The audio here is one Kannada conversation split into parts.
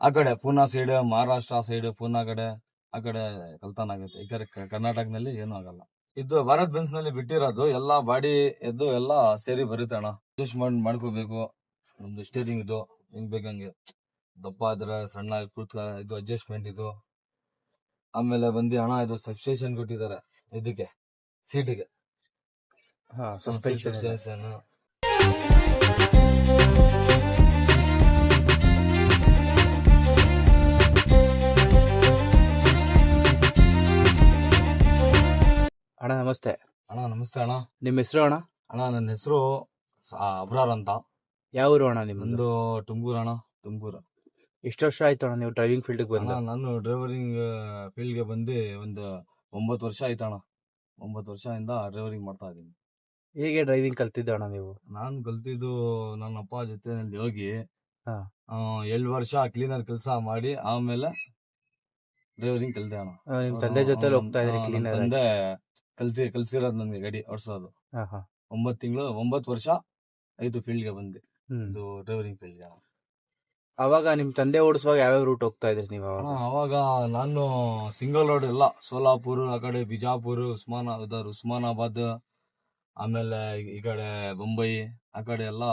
ಆ ಕಡೆ ಪೂನಾ ಸೈಡ್, ಮಹಾರಾಷ್ಟ್ರ ಸೈಡ್, ಪೂನಾ ಕಡೆ ಆ ಕಡೆ ಕಲ್ತಾನ ಆಗುತ್ತೆ. ಈ ಕಡೆ ಕರ್ನಾಟಕದಲ್ಲಿ ಏನೂ ಆಗಲ್ಲ. ಇದು ಭಾರತ್ ಬೆನ್ಸ್ ನಲ್ಲಿ ಬಿಟ್ಟಿರೋದು ಎಲ್ಲಾ ಬಾಡಿ ಎದ್ದು ಎಲ್ಲಾ ಸೇರಿ ಬರುತ್ತೆ ಅಣ್ಣ. ಅಡ್ಜಸ್ಟ್ಮೆಂಟ್ ಮಾಡ್ಕೋಬೇಕು. ಒಂದು ಸ್ಟೇರಿಂಗ್ ಇದು ಹೆಂಗ್ ಬೇಕಂಗೆ, ದಪ್ಪ ಇದ್ರೆ ಸಣ್ಣ ಕೂತ್ಕ ಇದು ಅಡ್ಜಸ್ಟ್ಮೆಂಟ್ ಇದು. ಆಮೇಲೆ ಬಂದು ಅಣ್ಣ ಇದು ಸಬ್ಸ್ಟೇಷನ್ ಕೊಟ್ಟಿದ್ದಾರೆ ಇದಕ್ಕೆ ಸೀಟಿಗೆ. ಸಸ್ಪೆನ್ಷನ್ ಅಣ್ಣ ನಮಸ್ತೆ. ಅಣ್ಣ ನಮಸ್ತೆ ಅಣ್ಣ. ನಿಮ್ಮ ಹೆಸರು ಅಣ್ಣ? ಅಣ್ಣ ನನ್ನ ಹೆಸರು ಅಬ್ರಾರ್ ಅಂತ. ಯಾವ ಊರು ಅಣ್ಣ ನಿಮ್ಮದು? ಒಂದು ತುಮಕೂರು ಅಣ್ಣ, ತುಮಕೂರು. ಎಷ್ಟು ವರ್ಷ ಆಯ್ತು ಅಣ್ಣ ನೀವು ಡ್ರೈವಿಂಗ್ ಫೀಲ್ಡ್ಗೆ ಬಂದು? ನಾನು ಡ್ರೈವರಿಂಗ್ ಫೀಲ್ಡ್ಗೆ ಬಂದು ಒಂದು 9 ವರ್ಷ ಆಯ್ತಣ್ಣ. 9 ವರ್ಷದಿಂದ ಡ್ರೈವರಿಂಗ್ ಮಾಡ್ತಾ ಇದ್ದೀನಿ. ಹೇಗೆ ಡ್ರೈವಿಂಗ್ ಕಲ್ತಿದ್ದ ಅಣ್ಣ ನೀವು? ನಾನು ಕಲ್ತಿದ್ದು ನನ್ನ ಅಪ್ಪ ಜೊತೆನಲ್ಲಿ ಹೋಗಿ ಹಾ. 7 ವರ್ಷ ಕ್ಲೀನರ್ ಕೆಲಸ ಮಾಡಿ ಆಮೇಲೆ ಡ್ರೈವರಿಂಗ್ ಕಲ್ತೆ ಅಣ್ಣ. ನಿಮ್ ತಂದೆ ಜೊತೆ ಹೋಗ್ತಾ ಇದ್ರಿ ಕ್ಲೀನರ್? ತಂದೆ ಕಲ್ಸಿರೋದು ನನಗೆ ಗಾಡಿ ಓಡಿಸೋದು. 9 ವರ್ಷ ಆಯ್ತು ಫೀಲ್ಡ್ಗೆ ಬಂದು, ಇದು ಡ್ರೈವರಿಂಗ್ ಫೀಲ್ಡ್ಗೆ. ಅವಾಗ ನಿಮ್ ತಂದೆ ಓಡಿಸುವಾಗ ಯಾವ್ಯಾವ ರೂಟ್ ಹೋಗ್ತಾ ಇದ್ರಿ ನೀವು? ಅವಾಗ ನಾನು ಸಿಂಗಲ್ ರೋಡ್ ಎಲ್ಲ ಸೋಲಾಪುರ್, ಆ ಕಡೆ ಬಿಜಾಪುರ್, ಉಸ್ಮಾನಾಬಾದ್, ಆಮೇಲೆ ಈ ಕಡೆ ಬೊಂಬೈ, ಆ ಕಡೆ ಎಲ್ಲ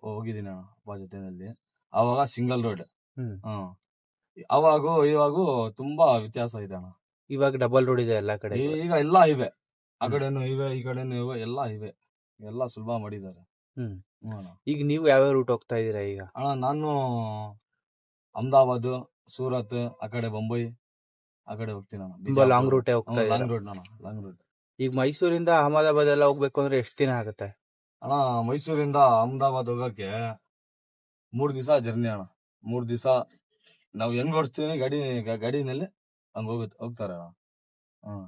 ಹೋಗಿದ್ದೀನಿ ಅಣ್ಣ ಅಪ್ಪ ಜೊತೆನಲ್ಲಿ. ಅವಾಗ ಸಿಂಗಲ್ ರೋಡ್. ಇವಾಗೂ ತುಂಬಾ ವ್ಯತ್ಯಾಸ ಇದೆ ಅಣ್ಣ. ಇವಾಗ ಡಬಲ್ ರೋಡ್ ಇದೆ ಎಲ್ಲ ಕಡೆ. ಈಗ ಎಲ್ಲ ಇವೆ, ಆ ಕಡೆನೂ ಇವೆ ಈ ಕಡೆನೂ ಇವೆ, ಎಲ್ಲ ಇವೆ, ಎಲ್ಲ ಸುಲಭ ಮಾಡಿದ್ದಾರೆ. ಈಗ ನೀವು ಯಾವ್ಯಾವ ರೂಟ್ ಹೋಗ್ತಾ ಇದೀರಾ ಈಗ? ಅಣ್ಣ ನಾನು ಅಹಮದಾಬಾದ್, ಸೂರತ್, ಆ ಕಡೆ ಬೊಂಬೈ, ಆ ಕಡೆ ಹೋಗ್ತೀನಿ ಅಣ್ಣ. ತುಂಬಾ ಲಾಂಗ್ ರೂಟ್ ಹೋಗ್ತಾ ಇದ್ದೀರಾ? Long route. ಈಗ ಮೈಸೂರಿಂದ ಅಹಮದಾಬಾದ್ ಎಲ್ಲ ಹೋಗ್ಬೇಕು ಅಂದ್ರೆ ಎಷ್ಟು ದಿನ ಆಗುತ್ತೆ ಅಣ್ಣ? ಮೈಸೂರಿಂದ ಅಹಮದಾಬಾದ್ ಹೋಗಕ್ಕೆ 3 ದಿವಸ ಜರ್ನಿ ಅಣ್ಣ. 3 ದಿವಸ ನಾವು ಹೆಂಗ್ ಓಡಿಸ್ತೀವಿ ಗಾಡಿನಲ್ಲಿ ಹಂಗ ಹೋಗ್ತಾರೆ ಅಣ್ಣ.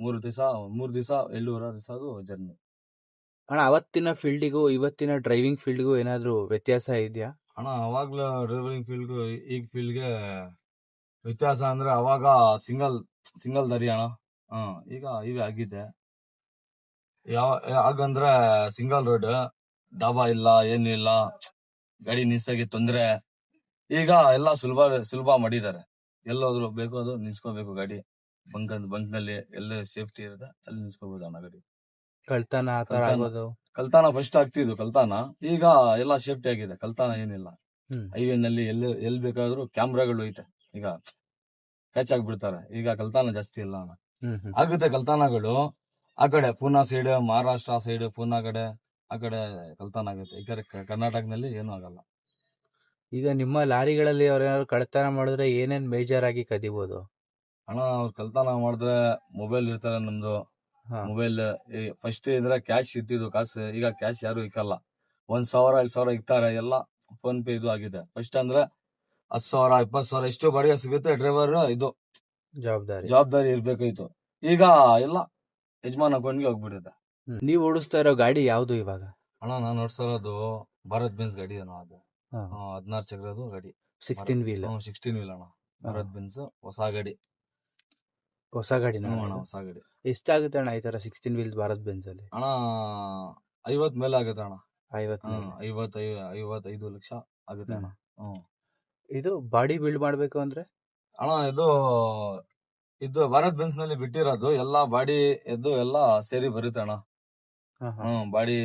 3 ದಿವಸ 7 ದಿವಸ ಅದು ಜರ್ನಿ ಅಣ್ಣ. ಅವತ್ತಿನ ಫೀಲ್ಡಿಗೂ ಇವತ್ತಿನ ಡ್ರೈವಿಂಗ್ ಫೀಲ್ಡ್ಗೂ ಏನಾದ್ರು ವ್ಯತ್ಯಾಸ ಇದೆಯಾ ಅಣ್ಣ? ಅವಾಗ್ಲೂ ಡ್ರೈವಿಂಗ್ ಫೀಲ್ಡ್ಗೂ ಈಗ ಫೀಲ್ಡ್ಗೆ ವ್ಯತ್ಯಾಸ ಅಂದ್ರೆ ಅವಾಗ ಸಿಂಗಲ್ ದಾರಿ ಅಣ್ಣ. ಈಗ ಇವೆ ಆಗಿದೆ. ಹಾಗಂದ್ರೆ ಸಿಂಗಲ್ ರೋಡ್, ಡಾಬಾ ಇಲ್ಲ, ಏನು ಇಲ್ಲ, ಗಾಡಿ ನಿಲ್ಸಕ್ಕೆ ತೊಂದ್ರೆ. ಈಗ ಎಲ್ಲ ಸುಲಭ ಮಾಡಿದ್ದಾರೆ. ಎಲ್ಲೋದ್ರು ಬೇಕು ಅದು ನಿಲ್ಸ್ಕೋಬೇಕು ಗಾಡಿ. ಬಂಕ್ ನಲ್ಲಿ ಎಲ್ಲ ಸೇಫ್ಟಿ ಇರುತ್ತೆ, ಅಲ್ಲಿ ನಿಲ್ಸ್ಕೋಬಹುದು ಅಣ್ಣ ಗಾಡಿ. ಕಲ್ತಾನ ಫಸ್ಟ್ ಆಗ್ತಿದ್ದು ಕಲ್ತಾನ. ಈಗ ಎಲ್ಲ ಸೇಫ್ಟಿ ಆಗಿದೆ, ಕಲ್ತಾನ ಏನಿಲ್ಲ. ಹೈವೇ ನಲ್ಲಿ ಎಲ್ಲಿ ಬೇಕಾದ್ರೂ ಕ್ಯಾಮ್ರಾಗಳು ಐತೆ. ಈಗ ಕ್ಯಾಚ್ ಆಗ್ಬಿಡ್ತಾರೆ. ಈಗ ಕಲ್ತಾನ ಜಾಸ್ತಿ ಇಲ್ಲ ಅಣ್ಣ. ಆಗುತ್ತೆ ಕಲ್ತಾನಗಳು ಆ ಕಡೆ ಪೂನಾ ಸೈಡ್, ಮಹಾರಾಷ್ಟ್ರ ಸೈಡ್, ಪೂನಾ ಕಡೆ ಆ ಕಡೆ ಕಲ್ತಾನ ಆಗುತ್ತೆ. ಈ ಕಡೆ ಕರ್ನಾಟಕದಲ್ಲಿ ಏನೂ ಆಗಲ್ಲ. ಈಗ ನಿಮ್ಮ ಲಾರಿಗಳಲ್ಲಿ ಅವ್ರೇನಾದ್ರು ಕಳ್ತನ ಮಾಡಿದ್ರೆ ಏನೇನ್ ಮೇಜರ್ ಆಗಿ ಕದಿಬಹುದು ಅಣ್ಣ? ಅವ್ರು ಕಲ್ತಾನ ಮಾಡಿದ್ರೆ ಮೊಬೈಲ್ ಇರ್ತಾರೆ ನಮ್ದು. ಮೊಬೈಲ್ ಫಸ್ಟ್ ಇದ್ರೆ ಕ್ಯಾಶ್ ಇರ್ತಿದ್ವು ಕಾಸು. ಈಗ ಕ್ಯಾಶ್ ಯಾರು ಇಕ್ಕಲ್ಲ. 1,000 2,000 ಇಕ್ತಾರೆ. ಎಲ್ಲ ಫೋನ್ ಪೇ ಇದು ಆಗಿದೆ. ಫಸ್ಟ್ ಅಂದ್ರೆ 10,000 20,000 ಎಷ್ಟು ಬಾಡಿಗೆ ಸಿಗುತ್ತೆ. ಡ್ರೈವರ್ ಇದು ಜವಾಬ್ದಾರಿ ಇರ್ಬೇಕಾಯ್ತು. ಈಗ ಎಲ್ಲ ಯಜಮಾನ ಅಕೌಂಟ್ಗೆ ಹೋಗ್ಬಿಡುತ್ತೆ. ನೀವು ಓಡಿಸ್ತಾ ಇರೋ ಗಾಡಿ ಯಾವ್ದು ಇವಾಗ? ಅಣ್ಣ ನಾನು ಓಡಿಸ್ತಾ ಇರೋದು ಭಾರತ್ ಬೆನ್ಸ್ ಗಾಡಿ ಅಣ್ಣ. ಅದು 16 ಚಕ್ರದ್ದು ಗಾಡಿ, 16 ವೀಲ್. 16 ವೀಲ್ ಅಣ್ಣ. ಭಾರತ್ ಬೆನ್ಸ್ ಹೊಸ ಗಾಡಿ. ಹೊಸ ಗಾಡಿ ಹೊಸ ಗಾಡಿ. ಎಷ್ಟಾಗುತ್ತೆ ಅಣ್ಣ ಈ ತರ 16 ವೀಲ್ ಭಾರತ್ ಬೆನ್ಸ್ ಅಲ್ಲಿ? ಅಣ್ಣ 50 ಮೇಲೆ ಆಗುತ್ತೆ ಅಣ್ಣ. 55 ಲಕ್ಷ ಆಗುತ್ತೆ ಅಣ್ಣ. ಇದು ಬಾಡಿ ಬಿಲ್ಡ್ ಮಾಡ್ಬೇಕು ಅಂದ್ರೆ ಅಣ್ಣ ಇದು ಭಾರತ್ ಬೆನ್ಸ್ ನಲ್ಲಿ ಬಿಟ್ಟಿರೋದು ಎಲ್ಲಾ ಬಾಡಿ ಎದ್ದು ಎಲ್ಲಾ ಸೇರಿ ಬರುತ್ತೆ ಅಣ್ಣ. ಬಾಡಿ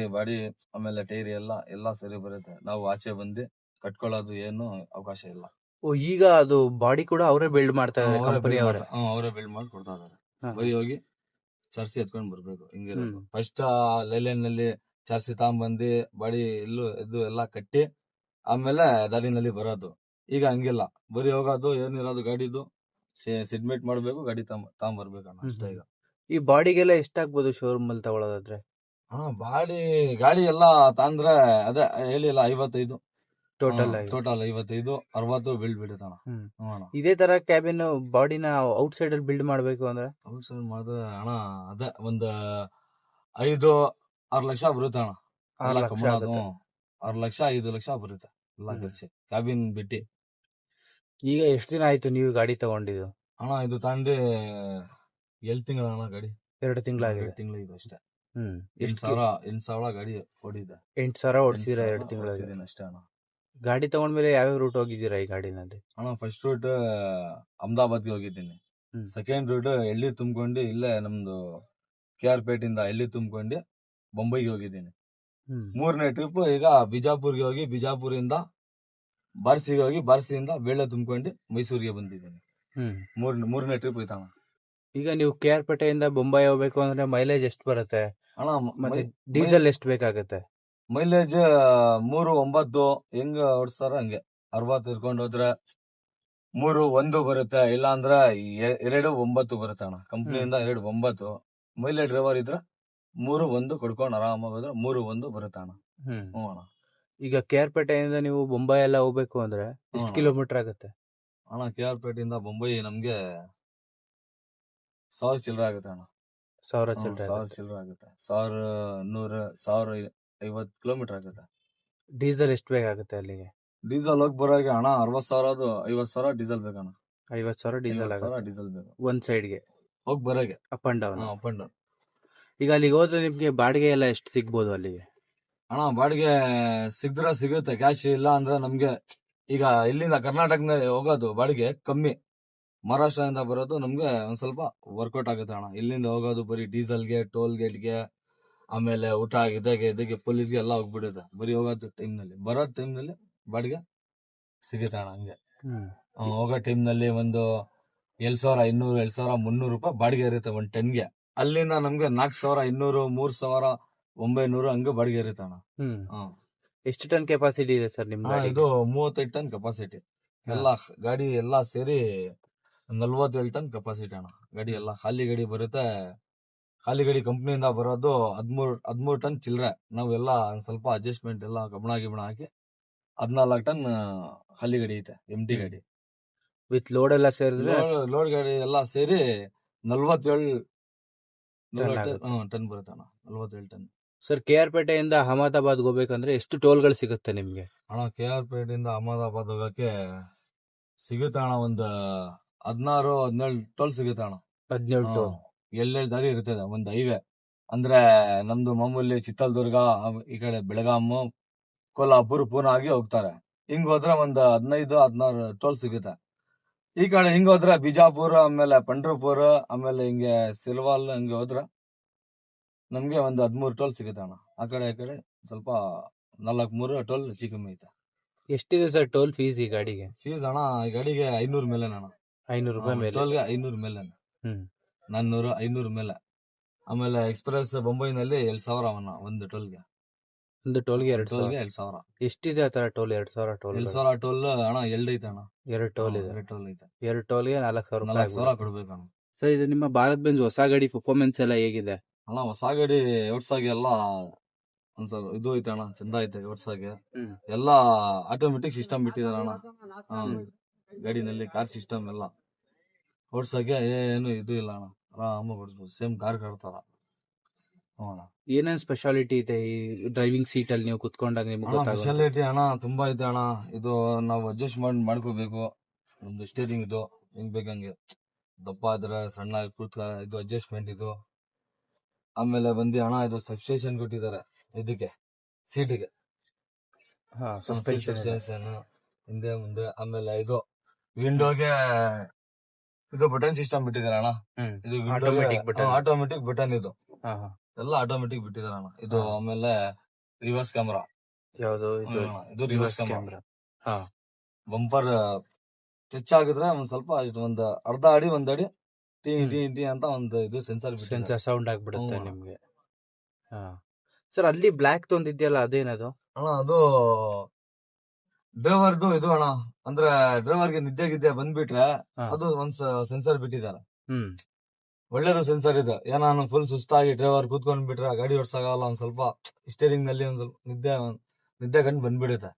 ಆಮೇಲೆ ಟೈರ್ ಎಲ್ಲ ಸೇರಿ ಬರುತ್ತೆ. ನಾವು ಆಚೆ ಬಂದು ಕಟ್ಕೊಳ್ಳೋದು ಏನು ಅವಕಾಶ ಇಲ್ಲ. ಈಗ ಅದು ಬಾಡಿ ಕೂಡ ಅವರೇ ಬಿಲ್ಡ್ ಮಾಡ್ತಾ ಇದ್ದಾರೆ, ಕಂಪನಿ ಅವರೇ? ಅವರೇ ಬಿಲ್ಡ್ ಮಾಡಿ ಕೊಡ್ತಾ ಇದಾರೆ. ಬರೀ ಹೋಗಿ ಚರ್ಸಿ ಎತ್ಕೊಂಡ್ ಬರ್ಬೇಕು. ಹಿಂಗಿರೋದು. ಫಸ್ಟ್ ಲೈನ್ ನಲ್ಲಿ ಚರ್ಸಿ ತಗೊಂಡ್ಬಂದು ಬಾಡಿ ಎದ್ದು ಎಲ್ಲ ಕಟ್ಟಿ ಆಮೇಲೆ ದಾರಿನಲ್ಲಿ ಬರೋದು. ಈಗ ಹಂಗಿಲ್ಲ, ಬರೀ ಹೋಗೋದು ಏನಿರೋದು ಗಾಡಿದು ಸೆಡ್ಮೇಟ್ ಮಾಡ್ಬೇಕು, ಗಾಡಿ ತಗೊಂಡ್ಬರ್ಬೇಕಣ್ಣ ಅಷ್ಟೇ. ಈಗ ಈ ಬಾಡಿಗೆಲ್ಲ ಎಷ್ಟಾಗ್ಬೋದು ಶೋರೂಮ್ ಅಲ್ಲಿ ತಗೊಳ್ಳೋದಾದ್ರೆ? ಗಾಡಿ ಎಲ್ಲ ತಂದ್ರೆ ಅದೇ ಹೇಳಿಲ್ಲ 55 ಟೋಟಲ್ 55 60 ಬಿಲ್ಡ್ ಬಿಡುತ್ತಣ್ಣ. ಇದೇ ತರ ಕ್ಯಾಬಿನ್ ಬಾಡಿನ ಔಟ್ ಸೈಡ್ ಅಲ್ಲಿ ಬಿಲ್ಡ್ ಮಾಡ್ಬೇಕು ಅಂದ್ರೆ? ಔಟ್ ಸೈಡ್ ಮಾಡಿದ್ರೆ ಅಣ್ಣ ಅದೇ ಒಂದು 5-6 ಲಕ್ಷ ಬರುತ್ತೆ ಅಣ್ಣ. 6 ಲಕ್ಷ 5 ಲಕ್ಷ ಬರುತ್ತೆ ಎಲ್ಲ ಖರ್ಚು ಕ್ಯಾಬಿನ್ ಬಿಟ್ಟು. ಈಗ ಎಷ್ಟು ದಿನ ಆಯ್ತು ನೀವು ಗಾಡಿ ತಗೊಂಡಿದ್ದು ಅಣ್ಣ? ಇದು ತಗೊಂಡು 7 ತಿಂಗಳ ಅಣ್ಣ. ಗಾಡಿ 2 ತಿಂಗಳಾಗಿದೆ. 2 ತಿಂಗಳು ಅಷ್ಟೇ. 8,000 ಗಾಡಿ ಓಡಿದೆ. 8,000 ಓಡಿಸಿರ 2 ತಿಂಗಳ ಅಷ್ಟೇ ಅಣ್ಣ. ಗಾಡಿ ತಗೊಂಡ್ಮೇಲೆ ಯಾವ್ಯಾವ ರೂಟ್ ಹೋಗಿದ್ದೀರಾ ಈ ಗಾಡಿನಲ್ಲಿ? ಅಣ್ಣ ಫಸ್ಟ್ ರೂಟ್ ಅಹಮದಾಬಾದ್ಗೆ ಹೋಗಿದ್ದೀನಿ. ಹ್ಮ್. ಸೆಕೆಂಡ್ ರೂಟ್ ಎಳ್ಳಿ ತುಂಬ್ಕೊಂಡು ಇಲ್ಲೇ ನಮ್ದು KR ಪೇಟೆಯಿಂದ ಎಳ್ಳಿ ತುಂಬ್ಕೊಂಡು ಬೊಂಬೈಗೆ ಹೋಗಿದ್ದೀನಿ. ಹ್ಮ್. ಮೂರನೇ ಟ್ರಿಪ್ ಈಗ ಬಿಜಾಪುರ್ಗೆ ಹೋಗಿ ಬಿಜಾಪುರಿಂದ ಬಾರ್ಸಿಗೆ ಹೋಗಿ ಬಾರ್ಸಿಯಿಂದ ಬೇಳೆ ತುಂಬ್ಕೊಂಡು ಮೈಸೂರಿಗೆ ಬಂದಿದ್ದೀನಿ. ಹ್ಮ್. ಮೂರನೇ ಟ್ರಿಪ್ ಐತಣ್ಣ. ಈಗ ನೀವು KR ಪೇಟೆಯಿಂದ ಬೊಂಬೈ ಹೋಗ್ಬೇಕು ಅಂದ್ರೆ ಮೈಲೇಜ್ ಎಷ್ಟು ಬರುತ್ತೆ? ಅಣ್ಣ ಮತ್ತೆ ಡೀಸೆಲ್ ಎಷ್ಟು ಬೇಕಾಗುತ್ತೆ? ಮೈಲೇಜ್ 3.9 ಹೆಂಗ್ ಓಡಿಸ್ತಾರ ಹಂಗೆ 60 ಇರ್ಕೊಂಡು ಹೋದ್ರೆ 3.1 ಬರುತ್ತೆ, ಇಲ್ಲ ಅಂದ್ರೆ 2.9 ಬರುತ್ತೆ ಅಣ್ಣ. ಕಂಪ್ನಿಯಿಂದ 2.9 ಮೈಲೇಜ್ ಡ್ರೈವರ್ ಇದ್ರೆ 3.1 ಕೊಡ್ಕೊಂಡು ಆರಾಮಾಗಿ ಹೋದ್ರೆ 3.1 ಬರುತ್ತೆ ಅಣ್ಣ. ಹ್ಮ್. ಹ್ಞೂ ಅಣ್ಣ. ಈಗ KR ಪೇಟೆಯಿಂದ ನೀವು ಬೊಂಬೈ ಎಲ್ಲ ಹೋಗ್ಬೇಕು ಅಂದ್ರೆ ಎಷ್ಟು ಹ್ಮ್. ಕಿಲೋಮೀಟರ್ ಆಗುತ್ತೆ? ಅಣ್ಣ KR ಪೇಟೆಯಿಂದ ಬೊಂಬೈ ನಮ್ಗೆ 1000 ಚಿಲ್ಲರೆ ಆಗುತ್ತೆ ಅಣ್ಣ. 1000 ಹ್ಮ್, ಚಿಲ್ಲರೆ 1000 ಚಿಲ್ಲರೆ ಆಗುತ್ತೆ. 1150 ಕಿಲೋಮೀಟರ್ ಆಗುತ್ತೆ. ಡೀಸೆಲ್ ಎಷ್ಟು ಬೇಕಾಗುತ್ತೆ ಅಲ್ಲಿಗೆ? ಡೀಸೆಲ್ ಹೋಗಿ ಬರೋಗೆ ಅಣ್ಣ 60,000 ಅದು 50,000 ಡೀಸೆಲ್ ಬೇಕಣ್ಣ. 50,000 ಡೀಸೆಲ್ 50,000 ಆಗುತ್ತೆ ಡೀಸೆಲ್ ಬೇಕು ಒಂದ್ ಸೈಡ್ಗೆ ಹೋಗಿ ಬರೋಗೆ. Up and down. Up and down. ಈಗ ಅಲ್ಲಿಗೆ ಹೋದ್ರೆ ನಿಮ್ಗೆ ಬಾಡಿಗೆ ಎಲ್ಲ ಎಷ್ಟು ಸಿಗ್ಬೋದು ಅಲ್ಲಿಗೆ? ಅಣ್ಣ ಬಾಡಿಗೆ ಸಿಕ್ದ್ರೆ ಸಿಗುತ್ತೆ, ಕ್ಯಾಶ್ ಇಲ್ಲ ಅಂದ್ರೆ ನಮ್ಗೆ ಈಗ ಇಲ್ಲಿಂದ ಕರ್ನಾಟಕದಿಂದ ಹೋಗೋದು ಬಾಡಿಗೆ ಕಮ್ಮಿ, ಮಹಾರಾಷ್ಟ್ರದಿಂದ ಬರೋದು ನಮ್ಗೆ ಒಂದ್ ಸ್ವಲ್ಪ ವರ್ಕೌಟ್ ಆಗುತ್ತೆ ಅಣ್ಣ. ಇಲ್ಲಿಂದ ಹೋಗೋದು ಬರೀ ಡೀಸೆಲ್ಗೆ, ಟೋಲ್ ಗೇಟ್ಗೆ, ಆಮೇಲೆ ಊಟ ಇದಕ್ಕೆ ಪೊಲೀಸ್ಗೆ ಎಲ್ಲ ಹೋಗ್ಬಿಡುತ್ತೆ ಬರೀ ಹೋಗೋದು ಟೈಮ್ನಲ್ಲಿ. ಬರೋ ಟೈಮ್ನಲ್ಲಿ ಬಾಡಿಗೆ ಸಿಗುತ್ತೆ ಅಣ್ಣ ಹಂಗೆ. ಹೋಗೋ ಟೈಮ್ನಲ್ಲಿ ಒಂದು 1,500 1,300 ರೂಪಾಯಿ ಬಾಡಿಗೆ ಇರುತ್ತೆ ಒಂದು ಟನ್ಗೆ. ಅಲ್ಲಿಂದ ನಮ್ಗೆ 4,500 3,900 ಹಂಗೆ ಬಾಡಿಗೆ ಇರುತ್ತೆ ಅಣ್ಣ. ಎಷ್ಟು ಟನ್ ಕೆಪಾಸಿಟಿ ಇದೆ ಸರ್ ನಿಮ್ ಗಾಡಿ? ಇದು 35 ಟನ್ ಕೆಪಾಸಿಟಿ. ಎಲ್ಲ ಗಾಡಿ ಎಲ್ಲ ಸೇರಿ 47 ಟನ್ ಕೆಪಾಸಿಟಿ ಅಣ್ಣ. ಗಾಡಿ ಎಲ್ಲ ಖಾಲಿ ಗಾಡಿ ಬರುತ್ತೆ. ಖಾಲಿ ಗಾಡಿ ಕಂಪ್ನಿಯಿಂದ ಬರೋದು 13 ಟನ್ ಚಿಲ್ಲರೆ. ನಾವೆಲ್ಲ ಸ್ವಲ್ಪ ಅಡ್ಜಸ್ಟ್ಮೆಂಟ್ ಎಲ್ಲ ಗಮನ ಹಾಕಿ 14 ಟನ್ ಖಾಲಿ ಗಾಡಿ ಐತೆ, ಎಂಟಿ ಗಾಡಿ. ವಿತ್ ಲೋಡ್ ಎಲ್ಲ ಸೇರಿದ್ರೆ ಲೋಡ್ ಗಾಡಿ ಎಲ್ಲ ಸೇರಿ 47 ಟನ್ ಟನ್ ಬರುತ್ತೆ ಅಣ್ಣ. 47 ಟನ್. ಸರ್ KR ಪೇಟೆಯಿಂದ ಅಹಮದಾಬಾದ್ ಹೋಗ್ಬೇಕಂದ್ರೆ ಎಷ್ಟು ಟೋಲ್ಗಳು ಸಿಗುತ್ತೆ ನಿಮ್ಗೆ? ಅಣ್ಣ KR ಪೇಟೆಯಿಂದ ಅಹಮದಾಬಾದ್ ಹೋಗಕ್ಕೆ ಸಿಗುತ್ತೆ ಅಣ್ಣ ಒಂದು 16-17 ಟೋಲ್ ಸಿಗುತ್ತೆ ಅಣ್ಣ. 17 ಟೋಲ್. ಎಲ್ಲೆಲ್ಲಿ ದಾರಿ ಇರ್ತದೆ ಒಂದು ಹೈವೇ ಅಂದ್ರೆ ನಮ್ದು ಮಾಮೂಲಿ ಚಿತ್ರದುರ್ಗ, ಈ ಕಡೆ ಬೆಳಗಾಂ, ಕೊಲ್ಹಾಪುರ್, ಪೂನಾ ಆಗಿ ಹೋಗ್ತಾರೆ. ಹಿಂಗ್ ಹೋದ್ರೆ ಒಂದು 15-16 ಟೋಲ್ ಸಿಗುತ್ತೆ. ಈ ಕಡೆ ಹಿಂಗ್ ಹೋದ್ರೆ ಬಿಜಾಪುರ, ಆಮೇಲೆ ಪಂಡ್ರಪುರ, ಆಮೇಲೆ ಹಿಂಗೆ ಸಿಲ್ವಾಲ್ ಹಂಗೆ ಹೋದ್ರೆ ನಮ್ಗೆ ಒಂದು 13 ಟೋಲ್ ಸಿಗುತ್ತೆ ಅಣ್ಣ. ಆ ಕಡೆ ಸ್ವಲ್ಪ 4-3 ಟೋಲ್ ಹೆಚ್ಚು ಕಮ್ಮಿ ಐತೆ. ಎಷ್ಟಿದೆ ಸರ್ ಟೋಲ್ ಫೀಸ್ ಈ ಗಾಡಿಗೆ? ಫೀಸ್ ಅಣ್ಣ ಈ ಗಾಡಿಗೆ 500 ಮೇಲೆ ಅಣ್ಣ. 500 ರೂಪಾಯಿ ಮೇಲೆ? ಟೋಲ್ಗೆ 500 ಮೇಲೆ, 400-500 ಮೇಲೆ. ಆಮೇಲೆ ಎಕ್ಸ್ಪ್ರೆಸ್ ಬೊಂಬೈನಲ್ಲಿ 2,000 ಅವನ್ನ ಒಂದು ಟೋಲ್ಗೆ. ಒಂದು ಟೋಲ್ಗೆ 2,000. ಎಷ್ಟಿದೆ ಆ ತರ ಟೋಲ್? 2,000 ಟೋಲ್? 2,000 ಟೋಲ್ ಅಣ್ಣ 2 ಐತೆ ಅಣ್ಣ. 2 ಟೋಲ್ ಇದೆ. 2 ಟೋಲ್ ಐತೆ. 2 ಟೋಲ್ಗೆ 4,000 ಕೊಡ್ಬೇಕು ಅಣ್ಣ. ಸರ್ ಇದು ನಿಮ್ಮ ಭಾರತ್ ಬೆಂಜ್ ಹೊಸ ಗಾಡಿ ಪರ್ಫಾರ್ಮೆನ್ಸ್ ಎಲ್ಲ ಹೇಗಿದೆ? ಅಣ್ಣ ಹೊಸ ಗಾಡಿ ಓಡ್ಸಾಗೆ ಎಲ್ಲ ಒಂದ್ಸಲ ಇದು ಐತೆ ಅಣ್ಣ, ಚಂದ ಐತೆ ಓಡ್ಸಾಗೆ. ಎಲ್ಲ ಆಟೋಮೆಟಿಕ್ ಸಿಸ್ಟಮ್ ಬಿಟ್ಟಿದಾರ ಅಣ್ಣ ಗಾಡಿನಲ್ಲಿ. ಕಾರ್ ಸಿಸ್ಟಮ್ ಎಲ್ಲ ಓಡ್ಸಾಗೆ ಏನು ಇದು ಇಲ್ಲ ಅಣ್ಣ, ಆರಾಮಾಗಿ ಓಡಿಸ್ಬೋದು, ಸೇಮ್ ಕಾರ್ ತರ. ಏನೇನ್ ಸ್ಪೆಷಾಲಿಟಿ ಇದೆ ಈ ಡ್ರೈವಿಂಗ್ ಸೀಟ್ ಅಲ್ಲಿ ನೀವು ಕುತ್ಕೊಂಡಾಗ ನಿಮ್ಗೆ ಗೊತ್ತಾಗುತ್ತೆ? ಸ್ಪೆಷಾಲಿಟಿ ಅಣ್ಣ ತುಂಬಾ ಐತೆ ಅಣ್ಣ. ಇದು ನಾವು ಅಡ್ಜಸ್ಟ್ ಮಾಡ್ಕೋಬೇಕು. ಒಂದು ಸ್ಟೇರಿಂಗ್ ಇದು ಹೆಂಗ್ ಬೇಕಂಗೆ, ದಪ್ಪ ಇದ್ರೆ ಸಣ್ಣ ಕೂತ್ ಇದು ಅಡ್ಜಸ್ಟ್ಮೆಂಟ್ ಇದು. ಆಮೇಲೆ ಬಂದು ಅಣ್ಣ ಇದು ಸಬ್ಸ್ಟೇಷನ್ ಕೊಟ್ಟಿದ್ದಾರೆ ಇದಕ್ಕೆ ಸೀಟಿಗೆ, ಸಬ್ಸ್ಟೇಷನ್ ಹಿಂದೆ ಮುಂದೆ. ಆಮೇಲೆ ಇದು ವಿಂಡೋಗೆ ಇದು ಬಟನ್ ಸಿಸ್ಟಮ್ ಬಿಟ್ಟಿದ್ದಾರೆ ಅಣ್ಣ. ಇದು ಆಟೋಮೆಟಿಕ್ ಬಟನ್ ಇದು ಎಲ್ಲ ಆಟೋಮೆಟಿಕ್ ಬಿಟ್ಟಿದ್ದಾರೆ ಅಣ್ಣ. ಇದು ಆಮೇಲೆ ರಿವರ್ಸ್ ಕ್ಯಾಮ್ರಾ. ಯಾವುದು ಇದು ರಿವರ್ಸ್ ಕ್ಯಾಮ್ರಾ. ಬಂಪರ್ ಟಚ್ ಆಗಿದ್ರೆ ಒಂದ್ ಸ್ವಲ್ಪ ಒಂದು ಅರ್ಧ ಅಡಿ 1 ಅಡಿ ಟಿ ಅಂತ ಒಂದು ಇದು ಸೆನ್ಸರ್ ಸೌಂಡ್ ಆಗ್ಬಿಡುತ್ತೆ ನಿಮ್ಗೆ. ಸರ್ ಅಲ್ಲಿ ಬ್ಲಾಕ್ ತೊಂದಿದ್ಯಲ್ಲ ಅದೇನದು ಅಣ್ಣ? ಅದು ಡ್ರೈವರ್ದು ಇದು ಅಣ್ಣ. ಅಂದ್ರೆ ಡ್ರೈವರ್ಗೆ ನಿದ್ದೆ ಬಂದ್ಬಿಟ್ರೆ ಅದು ಒಂದ್ ಸೆನ್ಸರ್ ಬಿಟ್ಟಿದ್ದಾರೆ. ಒಳ್ಳೇದು ಸೆನ್ಸರ್ ಇದು. ಏನಾನು ಫುಲ್ ಸುಸ್ತಾಗಿ ಡ್ರೈವರ್ ಕೂತ್ಕೊಂಡ್ ಬಿಟ್ರೆ ಗಾಡಿ ಓಡ್ಸಾಗಲ್ಲ, ಒಂದ್ ಸ್ವಲ್ಪ ಸ್ಟೇರಿಂಗ್ ನಲ್ಲಿ ಒಂದ್ ಸ್ವಲ್ಪ ನಿದ್ದೆ ಗಂಡು ಬಂದ್ಬಿಡುತ್ತೆ.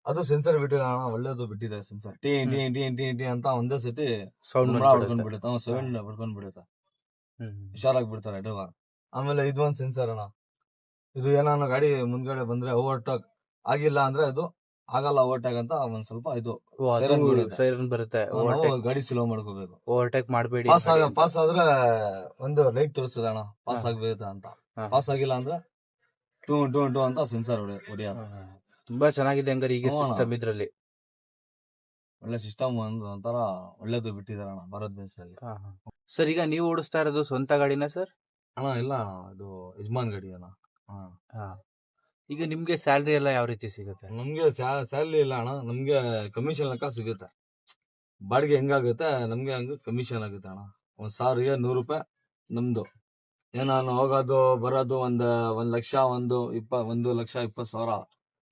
ಅದು ಸೆನ್ಸರ್ ಬಿಟ್ಟಿದೆ ಅಣ್ಣ, ಒಳ್ಳೇದು ಬಿಟ್ಟಿದೆ ಸೆನ್ಸರ್. ಟಿ ಅಂತ ಒಂದೇ ಸತಿ ಸೌಂಡ್ ಹೊಡ್ಕೊಂಡ್ಬಿಡುತ್ತೆ, ಸೌಂಡ್ ಹೊಡ್ಕೊಂಡ್ಬಿಡುತ್ತೆ, ಹುಷಾರಾಗಿ ಬಿಡ್ತಾರೆ ಡ್ರೈವರ್. ಆಮೇಲೆ ಇದು ಒಂದ್ ಸೆನ್ಸರ್ ಅಣ್ಣ. ಇದು ಏನಾನು ಗಾಡಿ ಮುಂದ್ಗಡೆ ಬಂದ್ರೆ ಓವರ್ಟೇಕ್ ಆಗಿಲ್ಲ ಅಂದ್ರೆ ಅದು ಆಗಲ್ಲ ಓವರ್ಟೇಕ್ ಅಂತ ಒಂದ್ ಸ್ವಲ್ಪ ಇದು ಸೈರನ್ ಬರುತ್ತೆ. ಗಾಡಿ ಸ್ಲೋ ಮಾಡ್ಕೋಬೇಕು, ಓವರ್ಟೇಕ್ ಮಾಡಬೇಡಿ. ಪಾಸ್ ಆದ್ರೆ ಒಂದು ಲೈಟ್ ತೋರಿಸ್ತದೆ ಅಣ್ಣ, ಪಾಸ್ ಆಗ್ಬೇಕು ಅಂತ. ಪಾಸ್ ಆಗಿಲ್ಲ ಅಂದ್ರೆ ಟೂ ಅಂತ ಸೆನ್ಸರ್ ಹೊಡಿಯೋದು. ತುಂಬಾ ಚೆನ್ನಾಗಿದೆ ಹಂಗಾರೆ ಈಗ ಹ್ಞೂ ಅಣ್ಣ. ಸಿಸ್ಟಮ್ ಇದ್ರಲ್ಲಿ. ಒಳ್ಳೆ ಸಿಸ್ಟಮ್ ಒಂದು ಒಂಥರ ಒಳ್ಳೇದು ಬಿಟ್ಟಿದಾರಣ ಭಾರತ್ ಬೆನ್ಸ್ ಅಲ್ಲಿ. ಸರ್ ಈಗ ನೀವು ಓಡಿಸ್ತಾ ಇರೋದು ಸ್ವಂತ ಗಾಡಿನ ಸರ್? ಅಣ್ಣ ಇಲ್ಲ ಅಣ್ಣ, ಇದು ಯಜಮಾನ್ ಗಾಡಿ ಅಣ್ಣ. ಹಾ. ಈಗ ನಿಮ್ಗೆ ಸ್ಯಾಲ್ರಿ ಎಲ್ಲ ಯಾವ ರೀತಿ ಸಿಗುತ್ತೆ? ನಮ್ಗೆ ಸ್ಯಾಲರಿ ಇಲ್ಲ ಅಣ್ಣ, ನಮ್ಗೆ ಕಮಿಷನ್ ಲೆಕ್ಕ ಸಿಗುತ್ತೆ. ಬಾಡಿಗೆ ಹೆಂಗಾಗುತ್ತೆ ನಮ್ಗೆ ಹಂಗ ಕಮಿಷನ್ ಆಗುತ್ತೆ ಅಣ್ಣ. 1,000ಗೆ 100 ರೂಪಾಯಿ ನಮ್ದು. ನಾನು ಹೋಗೋದು ಬರೋದು ಒಂದ್ ಲಕ್ಷ 1,20,000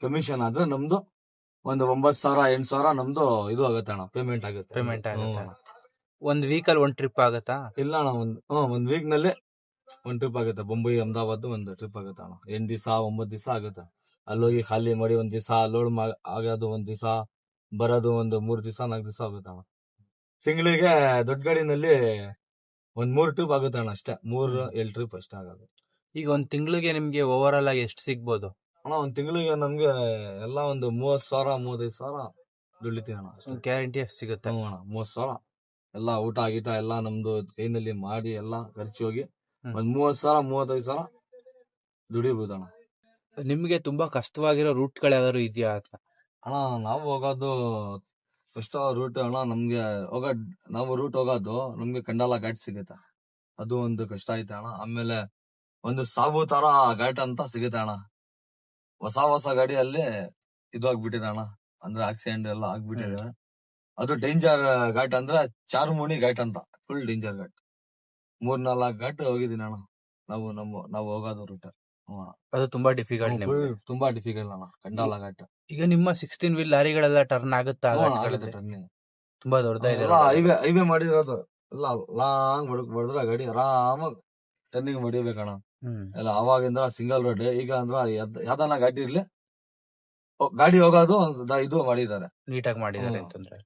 ಕಮಿಷನ್ ಆದ್ರೆ ನಮ್ದು ಒಂದು 9,000 8,000 ನಮ್ದು ಇದು ಆಗುತ್ತೆ ಅಣ್ಣ, ಪೇಮೆಂಟ್ ಆಗುತ್ತೆ. ಪೇಮೆಂಟ್ ಆಗುತ್ತೆ. ಹ್ಞೂ. ಒಂದ್ ವೀಕಲ್ ಒಂದ್ ಟ್ರಿಪ್ ಆಗತ್ತಾ? ಇಲ್ಲ ಅಣ್ಣ, ಒಂದ್ ವೀಕ್ ನಲ್ಲಿ ಒಂದ್ ಟ್ರಿಪ್ ಆಗುತ್ತೆ. ಬೊಂಬೈ ಅಹಮದಾಬಾದ್ ಒಂದು ಟ್ರಿಪ್ ಆಗುತ್ತೆ ಅಣ್ಣ. 8 ದಿವಸ 9 ದಿವಸ ಆಗುತ್ತೆ. ಅಲ್ಲೋಗಿ ಖಾಲಿ ಮಾಡಿ ಒಂದ್ ದಿವಸ ಲೋಡ್ ಆಗೋದು, ಒಂದ್ ದಿವಸ ಬರೋದು, ಒಂದು 3 ದಿವಸ 4 ದಿವಸ ಆಗುತ್ತೆ ಅಣ್ಣ. ತಿಂಗಳಿಗೆ ದೊಡ್ಡ ಗಾಡಿನಲ್ಲಿ ಒಂದ್ 3 ಟ್ರಿಪ್ ಆಗುತ್ತೆ ಅಣ್ಣ ಅಷ್ಟೇ. 3-7 ಟ್ರಿಪ್ ಅಷ್ಟೇ ಆಗೋದು. ಈಗ ಒಂದ್ ತಿಂಗಳಿಗೆ ನಿಮ್ಗೆ ಓವರ್ ಆಲ್ ಆಗಿ ಎಷ್ಟು ಸಿಗ್ಬೋದು? ಅಣ್ಣ ಒಂದ್ ತಿಂಗಳಿಗೆ ನಮ್ಗೆ ಎಲ್ಲ ಒಂದು 30,000 35,000 ದುಡಿತೀವಿ ಅಣ್ಣ ಅಷ್ಟೇ. ಗ್ಯಾರಂಟಿ ಎಷ್ಟು ಸಿಗುತ್ತೆ? ಹ್ಞೂ ಅಣ್ಣ, 30,000 ಎಲ್ಲ ಊಟ ಗೀಟ ಎಲ್ಲ ನಮ್ದು ಕೈನಲ್ಲಿ ಮಾಡಿ ಎಲ್ಲ ಖರ್ಚು ಹೋಗಿ ಒಂದ್ 30,000 35,000 ದುಡಿಬಹುದು ಅಣ್ಣ. ನಿಮ್ಗೆ ತುಂಬಾ ಕಷ್ಟವಾಗಿರೋ ರೂಟ್ಗಳು ಯಾವ್ದಾದ್ರು ಇದೆಯಾ ಅಂತ? ಅಣ್ಣ ನಾವು ಹೋಗೋದು ಫಸ್ಟ್ ರೂಟ್ ಅಣ್ಣ, ನಮ್ಗೆ ನಾವು ರೂಟ್ ಹೋಗೋದು ನಮ್ಗೆ ಕಂಡಾಲ ಘಾಟ್ ಸಿಗುತ್ತೆ. ಅದು ಒಂದು ಕಷ್ಟ ಐತೆ ಅಣ್ಣ. ಆಮೇಲೆ ಒಂದು ಸಾಬು ತರ ಘಾಟ್ ಅಂತ ಸಿಗುತ್ತೆ ಅಣ್ಣ. ಹೊಸ ಗಾಡಿಯಲ್ಲಿ ಇದು ಆಗ್ಬಿಟ್ಟಿದೆ ಅಣ್ಣ, ಅಂದ್ರೆ ಆಕ್ಸಿಡೆಂಟ್ ಎಲ್ಲ ಆಗ್ಬಿಟ್ಟಿದೆ. ಅದು ಡೇಂಜರ್ ಘಾಟ್ ಅಂದ್ರೆ ಚಾರ್ಮುನಿ ಘಾಟ್ ಅಂತ, ಫುಲ್ ಡೇಂಜರ್ ಘಾಟ್. 3-4 ಘಾಟ್ ಹೋಗಿದ್ದೀನಿ ಅಣ್ಣ ನಾವು ಹೋಗೋದು ರೂಟ್. ಅದು ತುಂಬಾ ಡಿಫಿಕಲ್ಟ್ ನಿಮ್ಗೆ. ತುಂಬಾ ಡಿಫಿಕಲ್ಟ್ ಅಣ್ಣ ಕಂಡಾಲ ಘಾಟ್. ಈಗ ನಿಮ್ಮ 16 ವೀಲ್ ಲಾರಿಗಳೆಲ್ಲ ಟರ್ನ್ ಆಗುತ್ತಾ? ಆ ಆಗುತ್ತೆ ಘಾಟ್ಗಳಲ್ಲಿ? turning. ತುಂಬಾ ದೊಡ್ಡದಾಗಿದೆ. ಎಲ್ಲ ಹೈವೇ ಮಾಡಿರೋದು ಎಲ್ಲ ಲಾಂಗ್ ಹೊಡೆದ್ರೆ ಗಾಡಿ ಆರಾಮಾಗಿ ಟರ್ನಿಂಗ್ ಹೊಡಿಬೇಕಣ್ಣ. ಎಲ್ಲ ಅವಾಗಿಂದ ಸಿಂಗಲ್ ರೋಡ್. ಈಗ ಅಂದ್ರ ಯಾವ್ದಾನ ಗಾಡಿ ಇರ್ಲಿ, ಗಾಡಿ ಹೋಗೋದು ಇದು ಮಾಡಿದ್ದಾರೆ. ನೀಟಾಗಿ ಮಾಡಿದ್ದಾರೆ ಹ್ಮ್. ಅಂತಂದ್ರೆ